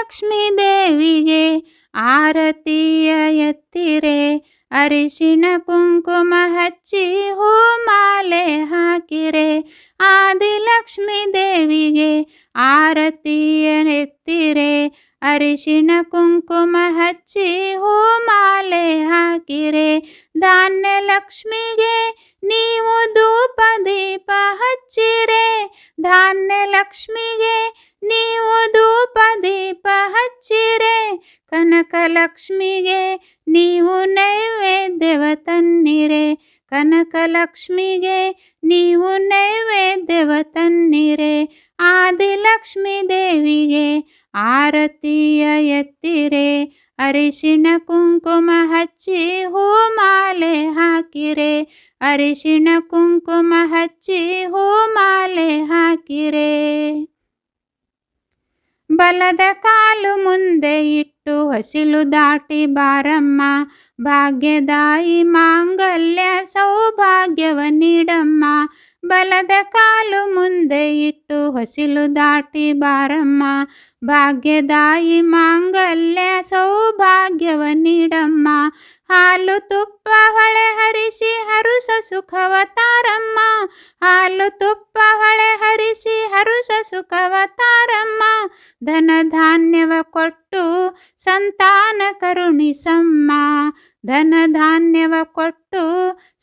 ಆದಿಲಕ್ಷ್ಮೀ ದೇವಿಗೆ ಆರತಿಯ ಎತ್ತಿರೆ, ಅರಿಶಿಣ ಕುಂಕುಮ ಹಚ್ಚಿ ಹೂಮಾಲೆ ಹಾಕಿರೆ. ಆದಿಲಕ್ಷ್ಮೀ ದೇವಿಗೆ ಆರತಿಯ ಎತ್ತಿರೆ, ಅರಿಶಿಣ ಕುಂಕುಮ ಹಚ್ಚಿ ಹೂಮಾಲೆ ಹಾಕಿರೆ. ಧಾನ್ಯ ಲಕ್ಷ್ಮಿಗೆ ನೀವು ಧೂಪ ದೀಪ ಹಚ್ಚಿರೆ, ಧಾನ್ಯ ಲಕ್ಷ್ಮಿಗೆ ನೀವು ಧೂಪ ದೀಪ ಹಚ್ಚಿರೆ. ಕನಕ ಲಕ್ಷ್ಮಿಗೆ ನೀವು ನೈವೇದ್ಯವ ತನ್ನಿರೆ, ಕನಕ ಲಕ್ಷ್ಮಿಗೆ ನೀವು ನೈವೇದ್ಯವ ತನ್ನಿರೆ. ಆದಿಲಕ್ಷ್ಮೀ ದೇವಿಗೆ ಆರತಿಯ ಎತ್ತಿರೆ, ಅರಿಶಿಣ ಕುಂಕುಮ ಹಚ್ಚಿ ಹೂಮಾಲೆ ಹಾಕಿರೆ, ಅರಿಶಿಣ ಕುಂಕುಮ ಹಚ್ಚಿ ಹೂಮಾಲೆ ಹಾಕಿರೆ. ಬಲದ ಕಾಲು ಮುಂದೆ ಇಟ್ಟು ಹೊಸಿಲು ದಾಟಿ ಬಾರಮ್ಮ, ಭಾಗ್ಯದಾಯಿ ಮಾಂಗಲ್ಯ ಸೌಭಾಗ್ಯವ ನೀಡಮ್ಮ. ಬಲದ ಕಾಲು ಮುಂದೆ ಇಟ್ಟು ಹೊಸಿಲು ದಾಟಿ ಬಾರಮ್ಮ, ಭಾಗ್ಯದಾಯಿ ಮಾಂಗಲ್ಯ ಸೌಭಾಗ್ಯವ ನೀಡಮ್ಮ. ಹಾಲು ತುಪ್ಪ ಹೊಳೆ ಹರಿಸಿ ಹರುಸ ಸುಖವ ತಾರಮ್ಮ, ಹಾಲು ತುಪ್ಪ ಹೊಳೆ ಹರಿಸಿ ಹರುಸ ಸುಖವ ತಾರಮ್ಮ. ಧನ ಧಾನ್ಯವ ಕೊಟ್ಟು ಸಂತಾನ ಕರುಣಿಸಮ್ಮ, ಧನ ಧಾನ್ಯವ ಕೊಟ್ಟು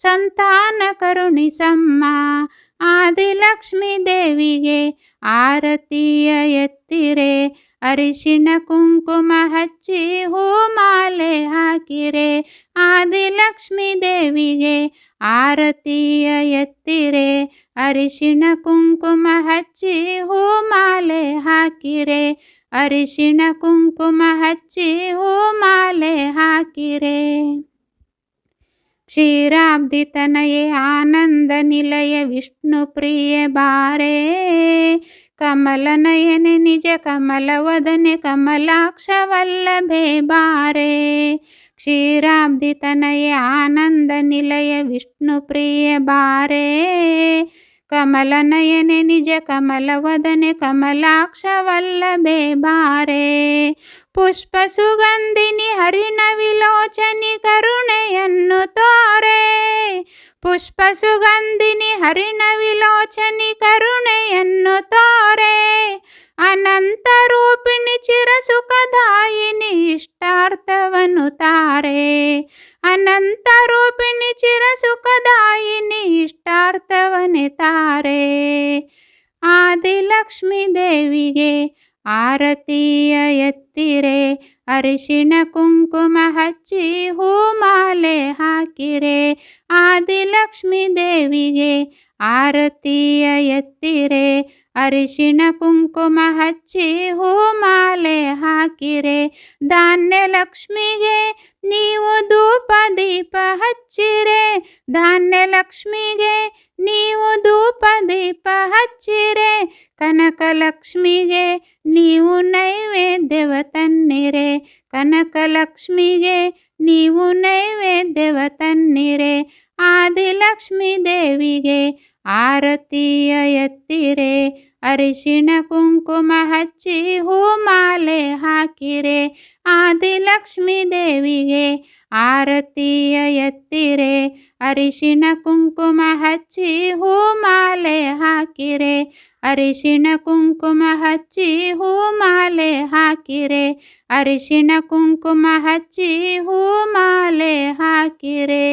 ಸಂತಾನ ಕರುಣಿಸಮ್ಮ. ಆದಿಲಕ್ಷ್ಮೀ ದೇವಿಗೆ ಆರತಿಯ ಎತ್ತಿರೆ, ಅರಿಶಿಣ ಕುಂಕುಮ ಹಚ್ಚಿ ಹೂಮಾಲೆ ಹಾಕಿರೆ. ಆದಿಲಕ್ಷ್ಮೀ ದೇವಿಗೆ ಆರತಿಯ ಎತ್ತಿರೆ, ಅರಿಶಿಣ ಕುಂಕುಮ ಹಚ್ಚಿ ಹೂಮಾಲೆ ಹಾಕಿರೆ, ಅರಿಶಿಣ ಕುಂಕುಮ ಹಚ್ಚಿ ಹೂಮಾಲೆ ಹಾಕಿರೆ. ಕ್ಷೀರಾಬ್ಧಿ ತನಯೇ ಆನಂದ ನಿಲಯ ವಿಷ್ಣು ಪ್ರಿಯ ಬಾರೆ, ಕಮಲ ನಯನೆ ನಿಜ ಕಮಲ ವದನೆ ಕಮಲಾಕ್ಷ ವಲ್ಲಭೆ ಬಾರೆ. ಕ್ಷೀರಾಬ್ಧಿ ತನಯೇ ಆನಂದ ನಿಲಯ ವಿಷ್ಣು ಪ್ರಿಯ ಬಾರೆ, ಕಮಲ ನಯನೆ ನಿಜ ಕಮಲ ವದನೆ ಕಮಲಾಕ್ಷ ವಲ್ಲಭೆ ಬಾರೆ. ಪುಷ್ಪ ಸುಗಂಧಿನಿ ಹರಿಣ ವಿಲೋಚನಿ ಕರುಣೆಯನ್ನು ತೋರೆ, ಪುಷ್ಪ ಸುಗಂಧಿನಿ ಹರಿಣ ವಿಲೋಚನಿ ಕರುಣೆಯನ್ನು ತೋರೆ. ಅನಂತ ರೂಪಿಣಿ ಚಿರ ಸುಖದಾಯಿನಿ ಇಷ್ಟಾರ್ಥವನ್ನು ತಾರೆ, ಅನಂತ ರೂಪಿಣಿ ಚಿರ ಸುಖದಾಯಿನಿ ಇಷ್ಟಾರ್ಥವನ್ನೇ ತಾರೆ. ಆದಿಲಕ್ಷ್ಮೀ ದೇವಿಗೆ ಆರತಿಯ ಎತ್ತಿರೆ, ಅರಿಶಿಣ ಕುಂಕುಮ ಹಚ್ಚಿ ಹೂಮಾಲೆ ಹಾಕಿರೆ. ಆದಿಲಕ್ಷ್ಮೀ ದೇವಿಗೆ ಆರತಿಯ ಎತ್ತಿರೆ, ಅರಿಶಿಣ ಕುಂಕುಮ ಹಚ್ಚಿ ಹೂಮಾಲೆ ಹಾಕಿರೆ. ಧಾನ್ಯ ಲಕ್ಷ್ಮಿಗೆ ನೀವು ಧೂಪ ದೀಪ ಹಚ್ಚಿರೆ, ಧಾನ್ಯ ಲಕ್ಷ್ಮಿಗೆ ನೀವು ಧೂಪ ದೀಪ ಹಚ್ಚಿರೆ. ಕನಕ ಲಕ್ಷ್ಮಿಗೆ ನೀವು ನೈವೇದ್ಯವ ತನ್ನಿರೆ, ಕನಕ ಲಕ್ಷ್ಮಿಗೆ ನೀವು ನೈವೇದ್ಯವ ತನ್ನಿರೆ. ಆದಿಲಕ್ಷ್ಮೀ ದೇವಿಗೆ ಆರತಿಯ ಎತ್ತಿರೆ, ಅರಿಶಿಣ ಕುಂಕುಮ ಹಚ್ಚಿ ಹೂಮಾಲೆ ಹಾಕಿರೆ. ಆದಿಲಕ್ಷ್ಮೀ ದೇವಿಗೆ ಆರತಿಯ ಎತ್ತಿರೆ, ಅರಿಶಿಣ ಕುಂಕುಮ ಹಚ್ಚಿ ಹೂಮಾಲೆ ಹಾಕಿರೆ, ಅರಿಶಿಣ ಕುಂಕುಮ ಹಚ್ಚಿ ಹೂಮಾಲೆ ಹಾಕಿರೆ, ಅರಿಶಿಣ ಕುಂಕುಮ ಹಚ್ಚಿ ಹೂಮಾಲೆ ಹಾಕಿರೆ.